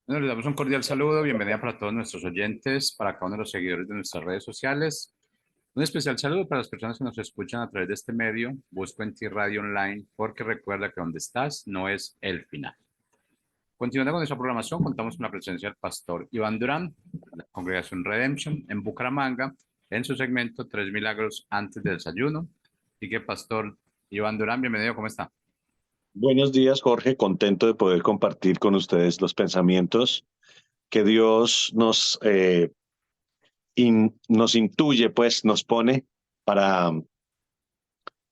Bueno, les damos un cordial saludo, bienvenida para todos nuestros oyentes, para cada uno de los seguidores de nuestras redes sociales. Un especial saludo para las personas que nos escuchan a través de este medio. Busco en ti Radio Online porque recuerda que donde estás no es el final. Continuando con nuestra programación, contamos con la presencia del pastor Iván Durán, de la Congregación Redemption en Bucaramanga, en su segmento Tres Milagros antes del desayuno. Así que, pastor Iván Durán, bienvenido, ¿cómo está? Buenos días, Jorge. Contento de poder compartir con ustedes los pensamientos que Dios nos intuye, pues nos pone para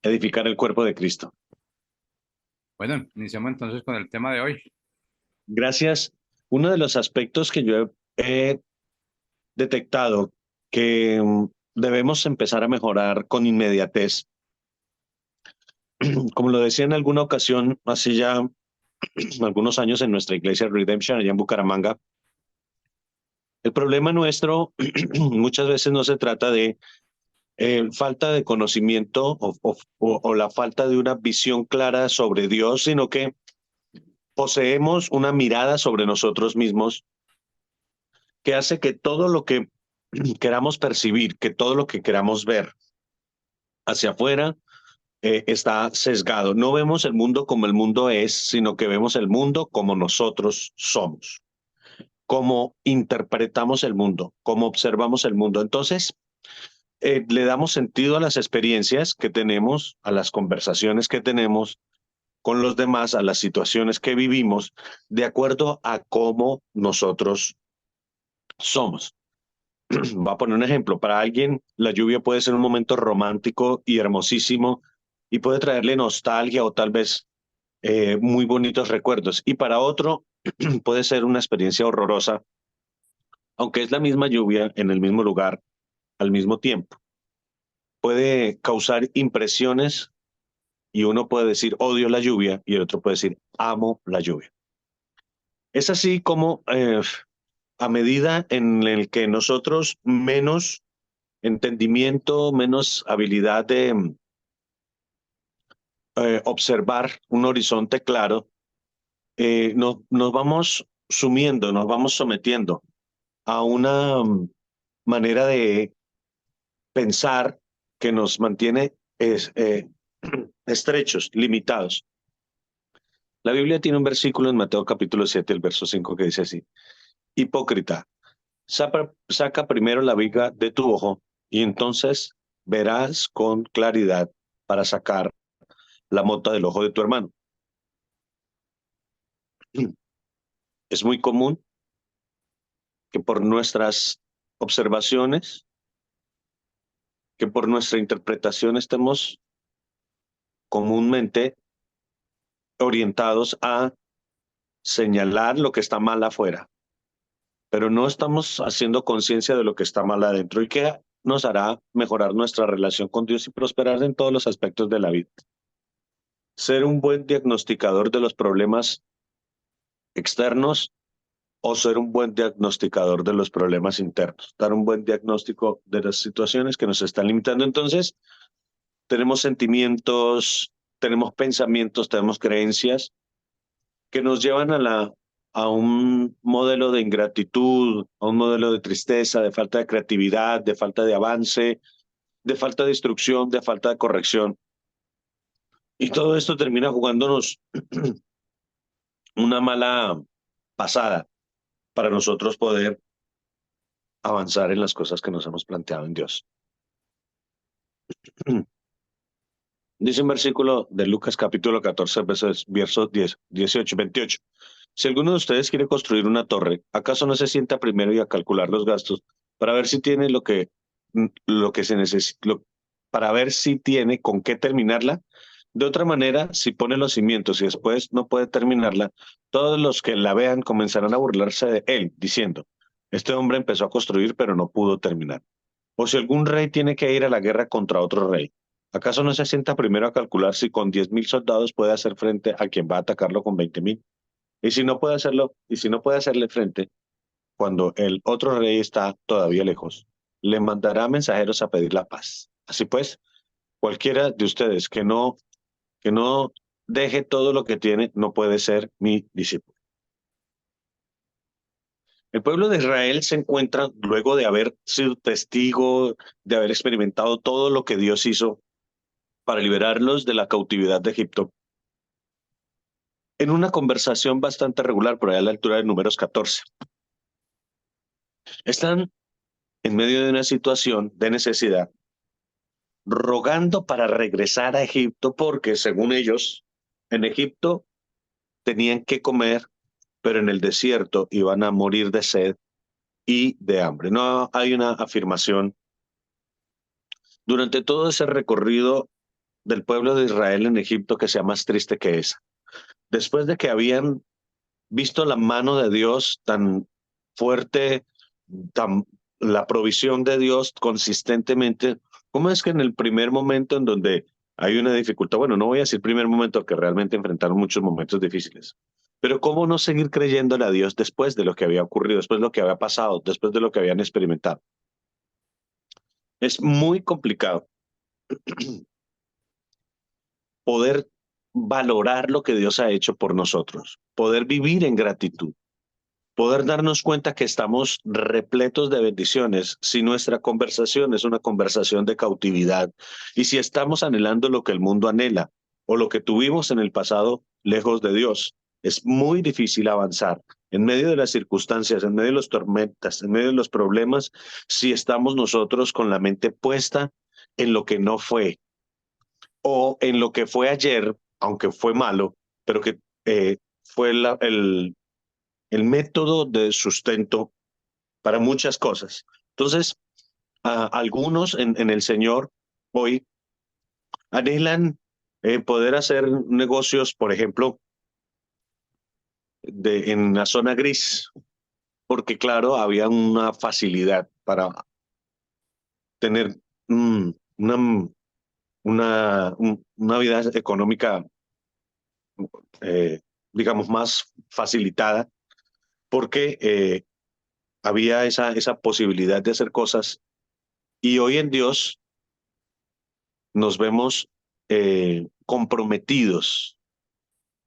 edificar el cuerpo de Cristo. Bueno, iniciamos entonces con el tema de hoy. Gracias. Uno de los aspectos que yo he detectado que debemos empezar a mejorar con inmediatez, como lo decía en alguna ocasión, hace ya algunos años en nuestra iglesia Redemption allá en Bucaramanga, el problema nuestro muchas veces no se trata de falta de conocimiento o la falta de una visión clara sobre Dios, sino que poseemos una mirada sobre nosotros mismos que hace que todo lo que queramos percibir, que todo lo que queramos ver hacia afuera está sesgado. No vemos el mundo como el mundo es, sino que vemos el mundo como nosotros somos, cómo interpretamos el mundo, cómo observamos el mundo. Entonces, le damos sentido a las experiencias que tenemos, a las conversaciones que tenemos con los demás, a las situaciones que vivimos, de acuerdo a cómo nosotros somos. Va a poner un ejemplo. Para alguien, la lluvia puede ser un momento romántico y hermosísimo y puede traerle nostalgia o tal vez muy bonitos recuerdos. Y para otro, puede ser una experiencia horrorosa, aunque es la misma lluvia en el mismo lugar al mismo tiempo. Puede causar impresiones y uno puede decir odio la lluvia y el otro puede decir amo la lluvia. Es así como a medida en el que nosotros menos entendimiento, menos habilidad de observar un horizonte claro, nos vamos sumiendo, nos vamos sometiendo a una manera de pensar que nos mantiene estrechos, limitados. La Biblia tiene un versículo en Mateo capítulo 7, el verso 5, que dice así: Hipócrita, saca primero la viga de tu ojo y entonces verás con claridad para sacar la mota del ojo de tu hermano. Es muy común que por nuestras observaciones, que por nuestra interpretación estemos comúnmente orientados a señalar lo que está mal afuera, pero no estamos haciendo conciencia de lo que está mal adentro y que nos hará mejorar nuestra relación con Dios y prosperar en todos los aspectos de la vida. Ser un buen diagnosticador de los problemas externos o ser un buen diagnosticador de los problemas internos, dar un buen diagnóstico de las situaciones que nos están limitando. Entonces, tenemos sentimientos, tenemos pensamientos, tenemos creencias que nos llevan a un modelo de ingratitud, a un modelo de tristeza, de falta de creatividad, de falta de avance, de falta de instrucción, de falta de corrección. Y todo esto termina jugándonos una mala pasada para nosotros poder avanzar en las cosas que nos hemos planteado en Dios. Dice un versículo de Lucas capítulo 14, versos 10, 18 y 28. Si alguno de ustedes quiere construir una torre, ¿acaso no se sienta primero y a calcular los gastos para ver si tiene lo que se necesita, para ver si tiene con qué terminarla? De otra manera, si pone los cimientos y después no puede terminarla, todos los que la vean comenzarán a burlarse de él, diciendo, este hombre empezó a construir pero no pudo terminar. O si algún rey tiene que ir a la guerra contra otro rey, ¿acaso no se sienta primero a calcular si con 10.000 soldados puede hacer frente a quien va a atacarlo con 20.000? Y si no puede hacerlo, y si no puede hacerle frente, cuando el otro rey está todavía lejos, le mandará mensajeros a pedir la paz. Así pues, cualquiera de ustedes que no deje todo lo que tiene, no puede ser mi discípulo. El pueblo de Israel se encuentra, luego de haber sido testigo, de haber experimentado todo lo que Dios hizo para liberarlos de la cautividad de Egipto, en una conversación bastante regular, por allá a la altura de Números 14. Están en medio de una situación de necesidad, rogando para regresar a Egipto, porque según ellos, en Egipto tenían que comer, pero en el desierto iban a morir de sed y de hambre. No hay una afirmación. Durante todo ese recorrido del pueblo de Israel en Egipto que sea más triste que esa. Después de que habían visto la mano de Dios tan fuerte, tan, la provisión de Dios consistentemente, ¿cómo es que en el primer momento en donde hay una dificultad, bueno, no voy a decir primer momento, que realmente enfrentaron muchos momentos difíciles, pero cómo no seguir creyéndole a Dios después de lo que había ocurrido, después de lo que había pasado, después de lo que habían experimentado? Es muy complicado poder valorar lo que Dios ha hecho por nosotros, poder vivir en gratitud, poder darnos cuenta que estamos repletos de bendiciones si nuestra conversación es una conversación de cautividad y si estamos anhelando lo que el mundo anhela o lo que tuvimos en el pasado lejos de Dios. Es muy difícil avanzar en medio de las circunstancias, en medio de las tormentas, en medio de los problemas, si estamos nosotros con la mente puesta en lo que no fue o en lo que fue ayer, aunque fue malo, pero que fue el método de sustento para muchas cosas. Entonces, algunos en el Señor hoy anhelan poder hacer negocios, por ejemplo, en la zona gris, porque claro, había una facilidad para tener mm, una, una vida económica, eh, digamos, más facilitada, porque había esa posibilidad de hacer cosas. Y hoy en Dios nos vemos comprometidos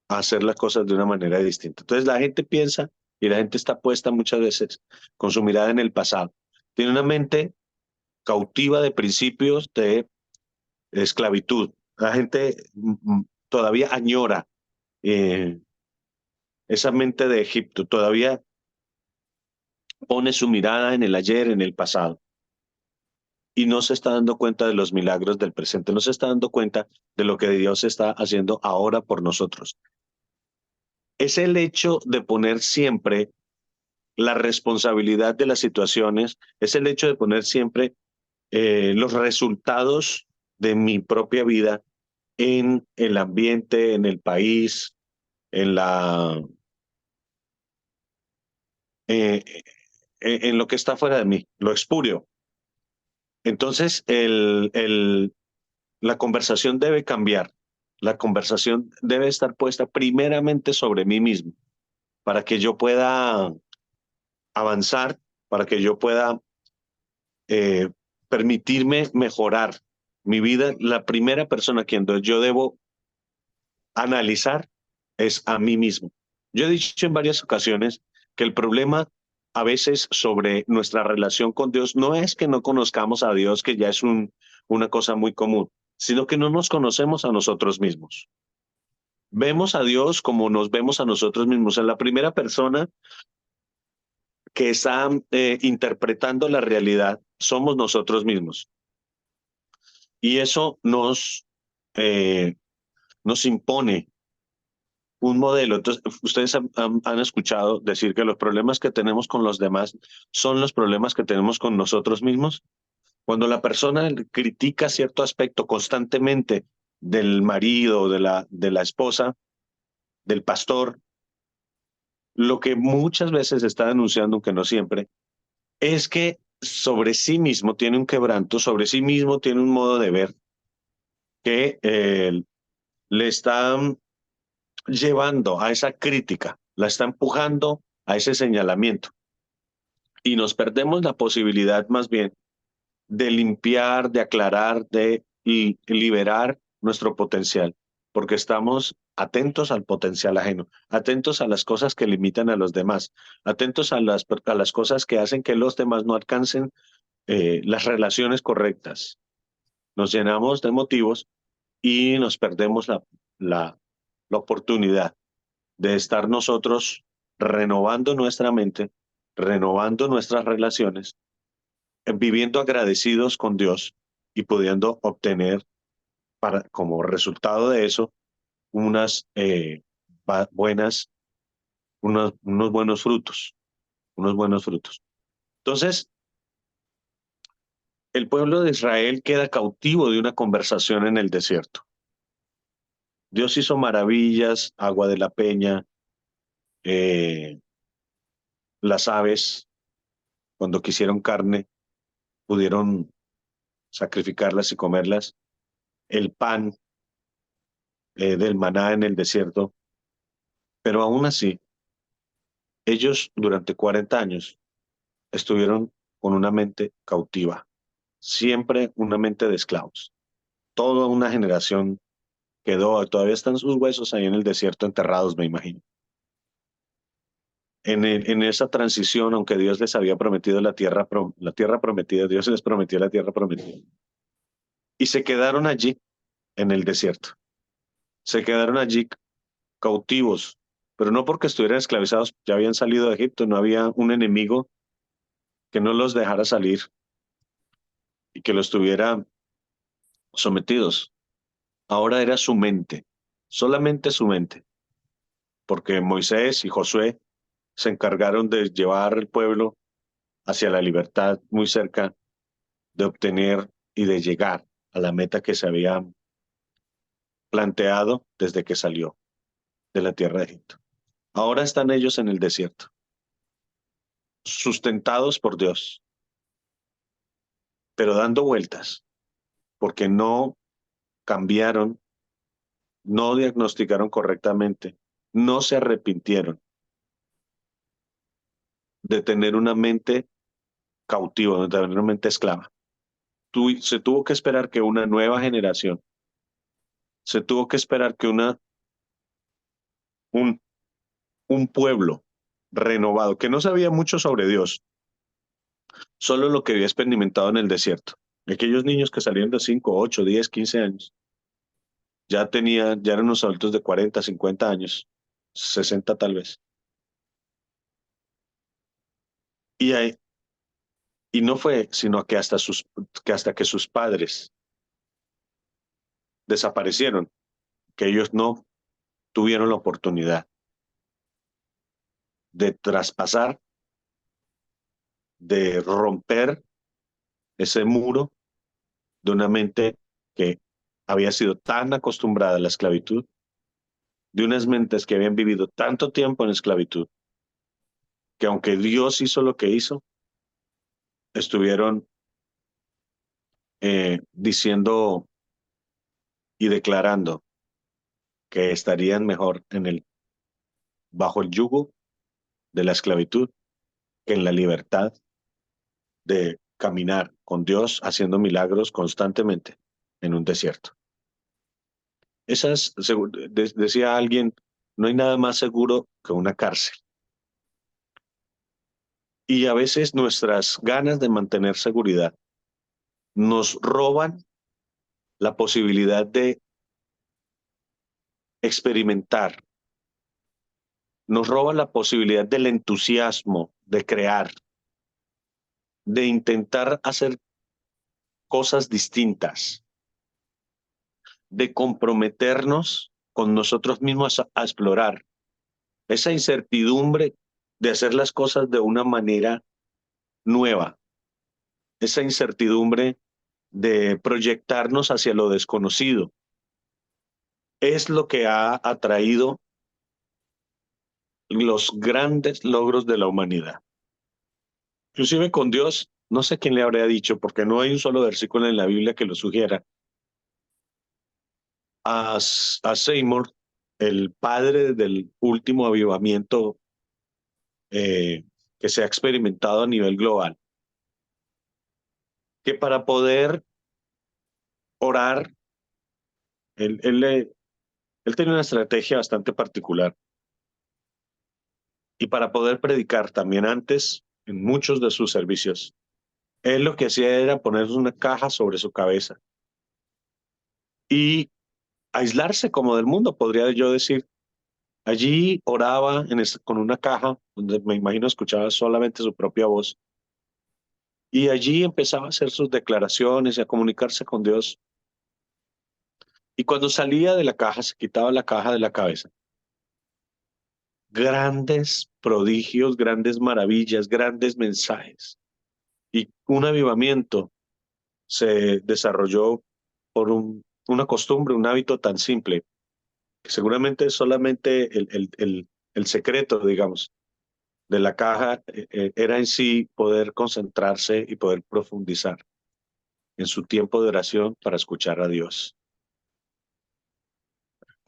a hacer las cosas de una manera distinta. Entonces la gente piensa y la gente está puesta muchas veces con su mirada en el pasado. Tiene una mente cautiva de principios de esclavitud. La gente todavía añora eh, esa mente de Egipto, todavía pone su mirada en el ayer, en el pasado, y no se está dando cuenta de los milagros del presente, no se está dando cuenta de lo que Dios está haciendo ahora por nosotros. Es el hecho de poner siempre la responsabilidad de las situaciones, es el hecho de poner siempre los resultados de mi propia vida en el ambiente, en el país, en eh, en lo que está fuera de mí, lo expurio. Entonces, la conversación debe cambiar. La conversación debe estar puesta primeramente sobre mí mismo para que yo pueda avanzar, para que yo pueda eh, permitirme mejorar mi vida. La primera persona a quien yo debo analizar es a mí mismo. Yo he dicho en varias ocasiones que el problema a veces sobre nuestra relación con Dios no es que no conozcamos a Dios, que ya es una cosa muy común, sino que no nos conocemos a nosotros mismos. Vemos a Dios como nos vemos a nosotros mismos. En la primera persona que está interpretando la realidad somos nosotros mismos. Y eso eh, nos impone un modelo. Entonces, ustedes han escuchado decir que los problemas que tenemos con los demás son los problemas que tenemos con nosotros mismos. Cuando la persona critica cierto aspecto constantemente del marido, de la esposa, del pastor, lo que muchas veces está denunciando, aunque no siempre, es que sobre sí mismo tiene un quebranto, sobre sí mismo tiene un modo de ver que le está llevando a esa crítica, la está empujando a ese señalamiento. Y nos perdemos la posibilidad más bien de limpiar, de aclarar, de liberar nuestro potencial. porque estamos atentos al potencial ajeno, atentos a las cosas que limitan a los demás, atentos a las cosas que hacen que los demás no alcancen las relaciones correctas. Nos llenamos de motivos y nos perdemos la, la oportunidad de estar nosotros renovando nuestra mente, renovando nuestras relaciones, viviendo agradecidos con Dios y pudiendo obtener como resultado de eso unas buenas, unos buenos frutos, unos buenos frutos. Entonces, el pueblo de Israel queda cautivo de una conversación en el desierto. Dios hizo maravillas, agua de la peña, eh, las aves, cuando quisieron carne, pudieron sacrificarlas y comerlas, el pan del maná en el desierto, pero aún así, ellos durante 40 años estuvieron con una mente cautiva, siempre una mente de esclavos. Toda una generación quedó, todavía están sus huesos ahí en el desierto enterrados, me imagino. En esa transición, aunque Dios les había prometido la tierra prometida, Dios les prometió la tierra prometida. Y se quedaron allí, en el desierto. Se quedaron allí cautivos, pero no porque estuvieran esclavizados, ya habían salido de Egipto, no había un enemigo que no los dejara salir y que los tuviera sometidos. Ahora era su mente, solamente su mente, porque Moisés y Josué se encargaron de llevar al pueblo hacia la libertad muy cerca de obtener y de llegar a la meta que se había planteado desde que salió de la tierra de Egipto. Ahora están ellos en el desierto, sustentados por Dios, pero dando vueltas, porque no cambiaron, no diagnosticaron correctamente, no se arrepintieron de tener una mente cautiva, de tener una mente esclava. Se tuvo que esperar que una nueva generación, se tuvo que esperar que un, un pueblo renovado, que no sabía mucho sobre Dios, solo lo que había experimentado en el desierto. Aquellos niños que salieron de 5, 8, 10, 15 años, ya eran unos adultos de 40, 50 años, 60 tal vez. Y, ahí- y no fue sino que hasta que sus padres desaparecieron, que ellos no tuvieron la oportunidad de traspasar, de romper ese muro de una mente que había sido tan acostumbrada a la esclavitud, de unas mentes que habían vivido tanto tiempo en esclavitud, que aunque Dios hizo lo que hizo, estuvieron diciendo y declarando que estarían mejor bajo el yugo de la esclavitud que en la libertad de caminar con Dios haciendo milagros constantemente en un desierto. Decía alguien, no hay nada más seguro que una cárcel. Y a veces nuestras ganas de mantener seguridad nos roban la posibilidad de experimentar, nos roban la posibilidad del entusiasmo de crear, de intentar hacer cosas distintas, de comprometernos con nosotros mismos a explorar. Esa incertidumbre de hacer las cosas de una manera nueva, esa incertidumbre de proyectarnos hacia lo desconocido, es lo que ha atraído los grandes logros de la humanidad. Inclusive con Dios, no sé quién le habría dicho, porque no hay un solo versículo en la Biblia que lo sugiera. A Seymour, el padre del último avivamiento eh, que se ha experimentado a nivel global, que para poder orar, él Él tenía una estrategia bastante particular. Y para poder predicar también antes, en muchos de sus servicios, él lo que hacía era poner una caja sobre su cabeza y aislarse como del mundo, podría yo decir. Allí oraba con una caja donde me imagino escuchaba solamente su propia voz y allí empezaba a hacer sus declaraciones y a comunicarse con Dios. Y cuando salía de la caja, se quitaba la caja de la cabeza. Grandes prodigios, grandes maravillas, grandes mensajes y un avivamiento se desarrolló por una costumbre, un hábito tan simple, que seguramente es solamente el secreto, digamos, de la caja era en sí poder concentrarse y poder profundizar en su tiempo de oración para escuchar a Dios.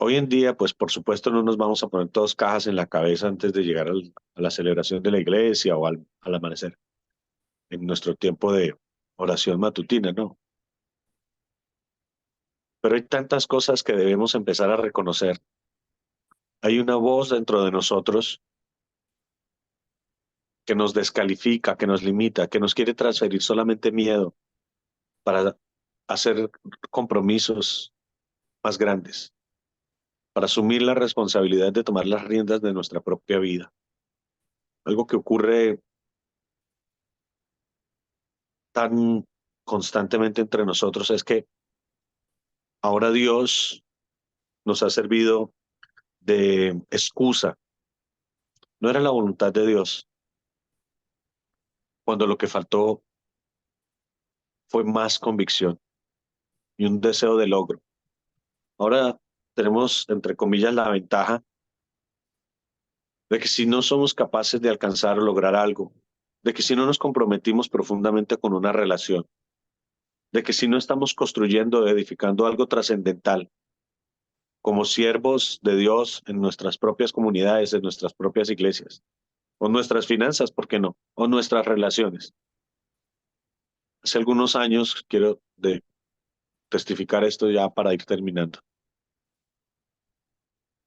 Hoy en día, pues por supuesto no nos vamos a poner todas cajas en la cabeza antes de llegar a la celebración de la iglesia o al amanecer, en nuestro tiempo de oración matutina, ¿no? Pero hay tantas cosas que debemos empezar a reconocer. Hay una voz dentro de nosotros que nos descalifica, que nos limita, que nos quiere transferir solamente miedo para hacer compromisos más grandes, para asumir la responsabilidad de tomar las riendas de nuestra propia vida. Algo que ocurre tan constantemente entre nosotros es que ahora Dios nos ha servido de excusa. No era la voluntad de Dios, cuando lo que faltó fue más convicción y un deseo de logro. Ahora tenemos, entre comillas, la ventaja de que si no somos capaces de alcanzar o lograr algo, de que si no nos comprometimos profundamente con una relación, de que si no estamos construyendo o edificando algo trascendental como siervos de Dios en nuestras propias comunidades, en nuestras propias iglesias, o nuestras finanzas, ¿por qué no? O nuestras relaciones. Hace algunos años, quiero testificar esto ya para ir terminando.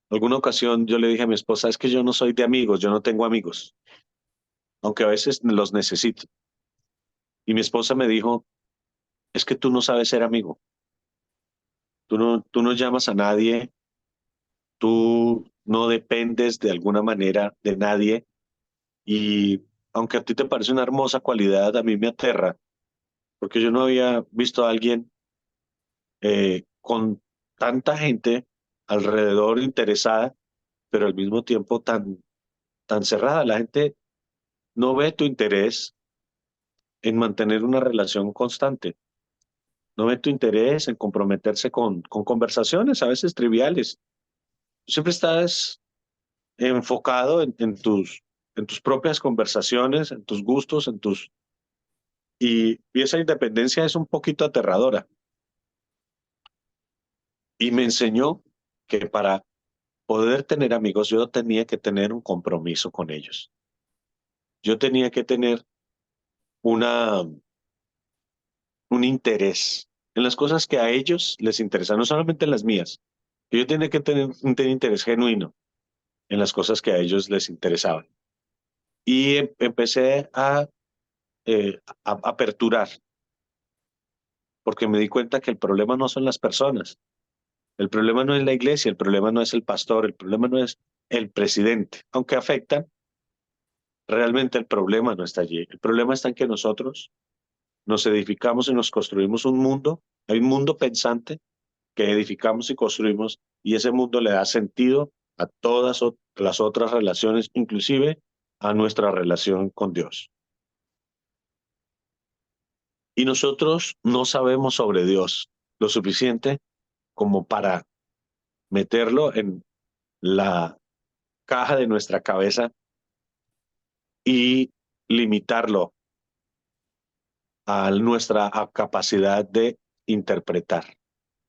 Alguna ocasión yo le dije a mi esposa, es que yo no soy de amigos, yo no tengo amigos, aunque a veces los necesito. Y mi esposa me dijo, es que tú no sabes ser amigo, tú no llamas a nadie, tú no dependes de alguna manera de nadie y aunque a ti te parece una hermosa cualidad, a mí me aterra, porque yo no había visto a alguien con tanta gente alrededor interesada, pero al mismo tiempo tan cerrada. La gente no ve tu interés en mantener una relación constante, no ve tu interés en comprometerse con conversaciones a veces triviales. Siempre estás enfocado en tus propias conversaciones, en tus gustos, y esa independencia es un poquito aterradora. Y me enseñó que para poder tener amigos yo tenía que tener un compromiso con ellos. Yo tenía que tener una, un interés en las cosas que a ellos les interesan, no solamente en las mías. Yo tenía que tener un interés genuino en las cosas que a ellos les interesaban. Y empecé a aperturar, porque me di cuenta que el problema no son las personas, el problema no es la iglesia, el problema no es el pastor, el problema no es el presidente, aunque afectan, realmente el problema no está allí. El problema está en que nosotros nos edificamos y nos construimos un mundo, hay un mundo pensante que edificamos y construimos y ese mundo le da sentido a todas las otras relaciones, inclusive a nuestra relación con Dios. Y nosotros no sabemos sobre Dios lo suficiente como para meterlo en la caja de nuestra cabeza y limitarlo a nuestra capacidad de interpretar.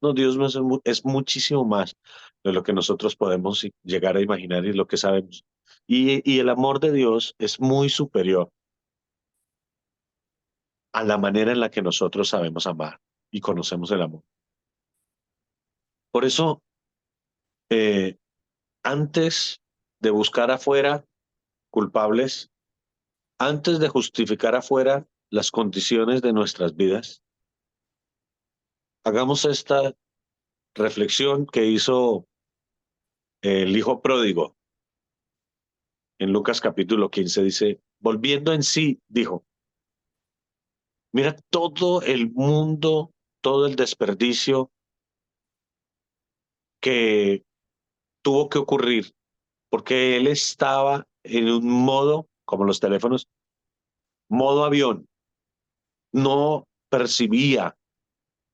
No, Dios no es muchísimo más de lo que nosotros podemos llegar a imaginar y lo que sabemos. Y el amor de Dios es muy superior a la manera en la que nosotros sabemos amar y conocemos el amor. Por eso eh, antes de buscar afuera culpables, antes de justificar afuera las condiciones de nuestras vidas, hagamos esta reflexión que hizo el hijo pródigo en Lucas capítulo 15. Dice, volviendo en sí, dijo, mira todo el mundo, todo el desperdicio que tuvo que ocurrir, porque él estaba en un modo, como los teléfonos, modo avión, no percibía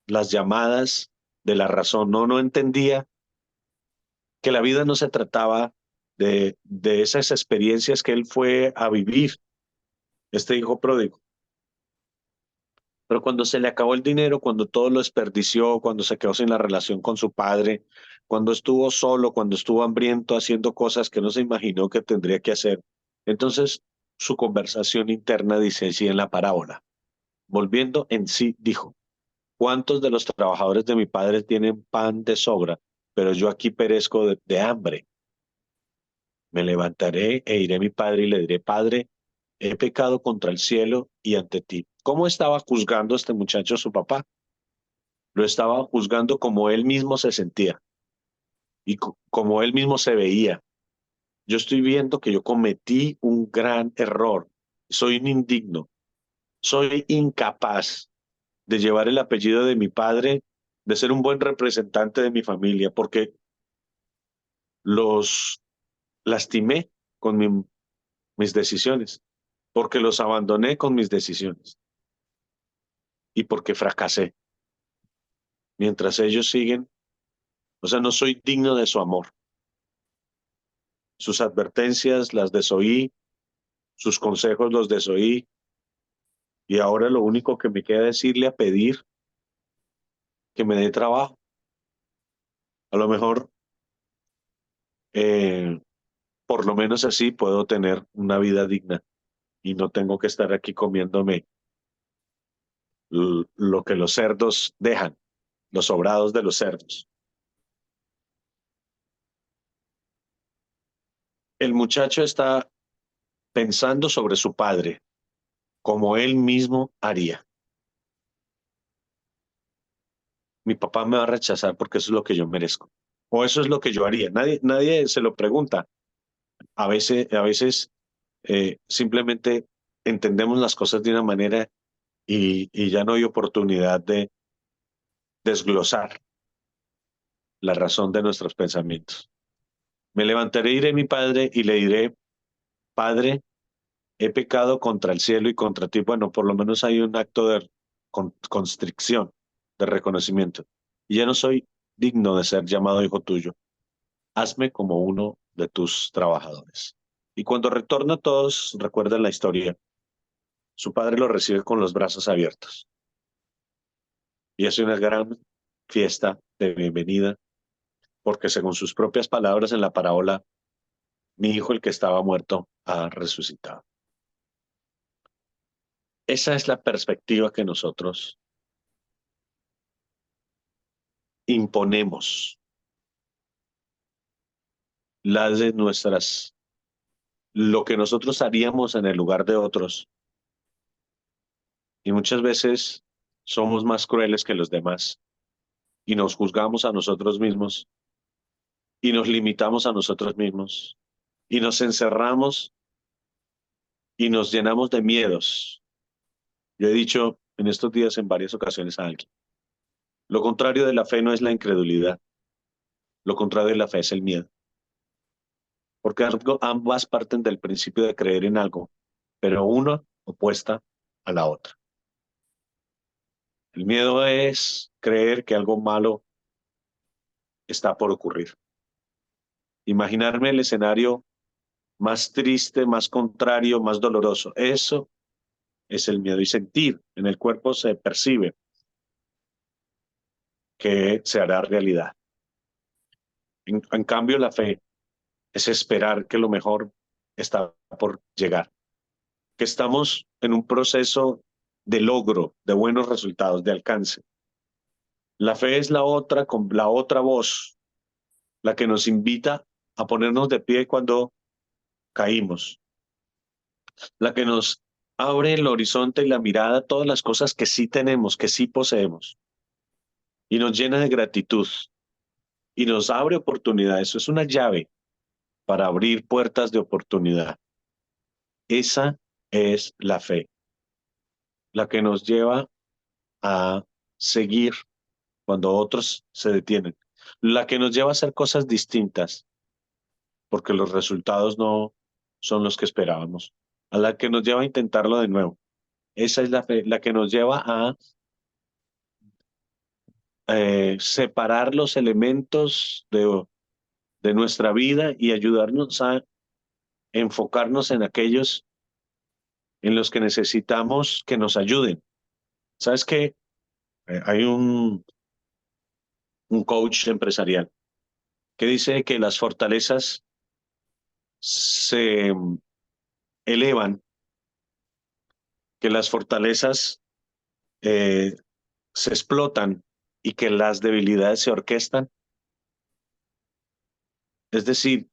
las llamadas de la razón, no entendía que la vida no se trataba de esas experiencias que él fue a vivir, este hijo pródigo. Pero cuando se le acabó el dinero, cuando todo lo desperdició, cuando se quedó sin la relación con su padre, cuando estuvo solo, cuando estuvo hambriento haciendo cosas que no se imaginó que tendría que hacer, entonces su conversación interna dice así en la parábola. Volviendo en sí, dijo, ¿cuántos de los trabajadores de mi padre tienen pan de sobra, pero yo aquí perezco de hambre? Me levantaré e iré a mi padre y le diré, Padre, he pecado contra el cielo y ante ti. ¿Cómo estaba juzgando este muchacho a su papá? Lo estaba juzgando como él mismo se sentía y como él mismo se veía. Yo estoy viendo que yo cometí un gran error. Soy un indigno. Soy incapaz de llevar el apellido de mi padre, de ser un buen representante de mi familia, porque los lastimé con mis decisiones, porque los abandoné con mis decisiones y porque fracasé. Mientras ellos siguen, o sea, no soy digno de su amor. Sus advertencias las desoí, sus consejos los desoí, y ahora lo único que me queda es irle a pedir que me dé trabajo. A lo mejor, eh, por lo menos así puedo tener una vida digna y no tengo que estar aquí comiéndome lo que los cerdos dejan, los sobrados de los cerdos. El muchacho está pensando sobre su padre, como él mismo haría. Mi papá me va a rechazar porque eso es lo que yo merezco. O eso es lo que yo haría. Nadie se lo pregunta. A veces simplemente entendemos las cosas de una manera y ya no hay oportunidad de desglosar la razón de nuestros pensamientos. Me levantaré, iré a mi padre y le diré, Padre, he pecado contra el cielo y contra ti. Bueno, por lo menos hay un acto de constricción, de reconocimiento. Y ya no soy digno de ser llamado hijo tuyo. Hazme como uno de tus trabajadores. Y cuando retorna a todos, recuerdan la historia. Su padre lo recibe con los brazos abiertos y hace una gran fiesta de bienvenida, porque según sus propias palabras en la parábola, mi hijo, el que estaba muerto, ha resucitado. Esa es la perspectiva que nosotros imponemos, la de nuestras, lo que nosotros haríamos en el lugar de otros. Y muchas veces somos más crueles que los demás y nos juzgamos a nosotros mismos y nos limitamos a nosotros mismos y nos encerramos y nos llenamos de miedos. Yo he dicho en estos días en varias ocasiones a alguien, lo contrario de la fe no es la incredulidad, lo contrario de la fe es el miedo, porque ambas parten del principio de creer en algo, pero una opuesta a la otra. El miedo es creer que algo malo está por ocurrir. Imaginarme el escenario más triste, más contrario, más doloroso. Eso es el miedo y sentir en el cuerpo se percibe que se hará realidad. En cambio, la fe es esperar que lo mejor está por llegar, que estamos en un proceso de logro, de buenos resultados, de alcance. La fe es la otra con la otra voz, la que nos invita a ponernos de pie cuando caímos, la que nos abre el horizonte y la mirada a todas las cosas que sí tenemos, que sí poseemos, y nos llena de gratitud y nos abre oportunidades. Eso es una llave para abrir puertas de oportunidad. Esa es la fe, la que nos lleva a seguir cuando otros se detienen, la que nos lleva a hacer cosas distintas, porque los resultados no son los que esperábamos, a la que nos lleva a intentarlo de nuevo. Esa es la fe, la que nos lleva a separar los elementos de nuestra vida y ayudarnos a enfocarnos en aquellos en los que necesitamos que nos ayuden. ¿Sabes qué? Hay un coach empresarial que dice que las fortalezas se elevan, que las fortalezas eh, se explotan y que las debilidades se orquestan. Es decir,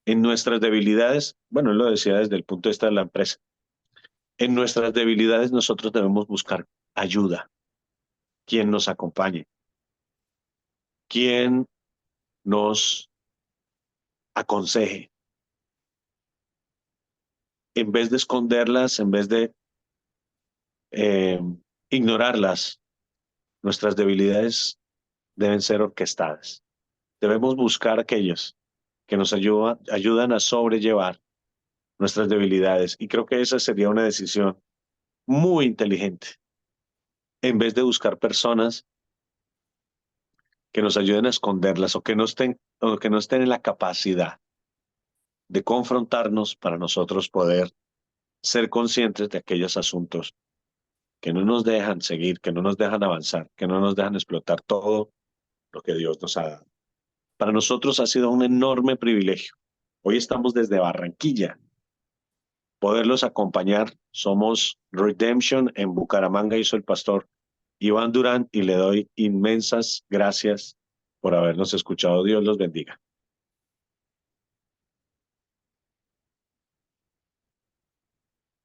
en nuestras debilidades, bueno, él lo decía desde el punto de vista de la empresa, en nuestras debilidades nosotros debemos buscar ayuda, quien nos acompañe, quien nos aconseje, en vez de esconderlas, en vez de eh, ignorarlas, nuestras debilidades deben ser orquestadas. Debemos buscar aquellos que nos ayudan a sobrellevar nuestras debilidades. Y creo que esa sería una decisión muy inteligente, en vez de buscar personas que nos ayuden a esconderlas o que no estén en la capacidad de confrontarnos para nosotros poder ser conscientes de aquellos asuntos que no nos dejan seguir, que no nos dejan avanzar, que no nos dejan explotar todo lo que Dios nos ha dado. Para nosotros ha sido un enorme privilegio. Hoy estamos desde Barranquilla. Poderlos acompañar. Somos Redemption en Bucaramanga y soy el pastor Iván Durán y le doy inmensas gracias por habernos escuchado. Dios los bendiga.